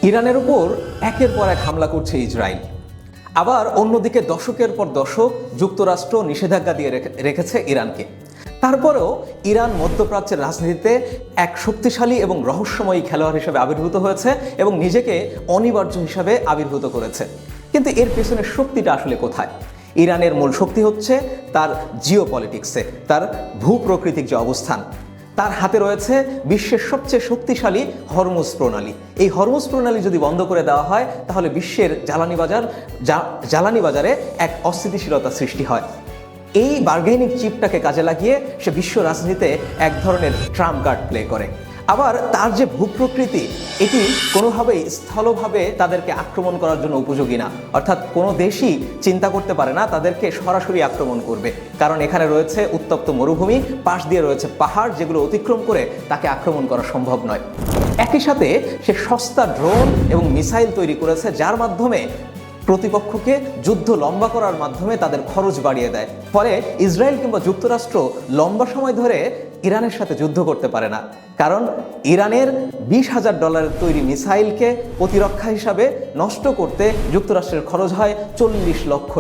ইরানের উপর একের পর এক হামলা করছে ইসরায়েল। আবার অন্যদিকে দশকের পর দশক যুক্তরাষ্ট্র নিষেধাজ্ঞা দিয়ে রেখেছে ইরানকে। তারপরেও ইরান মধ্যপ্রাচ্যের রাজনীতিতে এক শক্তিশালী এবং রহস্যময়ী খেলোয়াড় হিসেবে আবির্ভূত হয়েছে এবং নিজেকে অনিবার্য হিসাবে আবির্ভূত করেছে। কিন্তু এর পেছনের শক্তিটা আসলে কোথায়? ইরানের মূল শক্তি হচ্ছে তার জিওপলিটিক্সে, তার ভূপ্রকৃতিক যে অবস্থান। তার হাতে রয়েছে বিশ্বের সবচেয়ে শক্তিশালী হরমুজ প্রণালী। এই হরমুজ প্রণালী যদি বন্ধ করে দেওয়া হয় তাহলে বিশ্বের জ্বালানি বাজারে এক অস্থিতিশীলতা সৃষ্টি হয়। এই বার্গেনিং চিপটাকে কাজে লাগিয়ে সে বিশ্ব রাজনীতিতে এক ধরনের ট্রাম্প কার্ড প্লে করে। আবার তার যে ভূপ্রকৃতি, এটি কোনোভাবেই স্থলভাবে তাদেরকে আক্রমণ করার জন্য উপযোগী না। অর্থাৎ কোনো দেশই চিন্তা করতে পারে না তাদেরকে সরাসরি আক্রমণ করবে, কারণ এখানে রয়েছে উত্তপ্ত মরুভূমি, পাশ দিয়ে রয়েছে পাহাড়, যেগুলো অতিক্রম করে তাকে আক্রমণ করা সম্ভব নয়। একই সাথে সে সস্তা ড্রোন এবং মিসাইল তৈরি করেছে, যার মাধ্যমে প্রতিপক্ষকে যুদ্ধ লম্বা করার মাধ্যমে তাদের খরচ বাড়িয়ে দেয়। ফলে ইসরায়েল কিংবা যুক্তরাষ্ট্র লম্বা সময় ধরে ইরানের সাথে যুদ্ধ করতে পারে না, কারণ ইরানের $20,000 তৈরি মিসাইলকে প্রতিরক্ষা হিসাবে নষ্ট করতে যুক্তরাষ্ট্রের খরচ হয় $40 লক্ষ।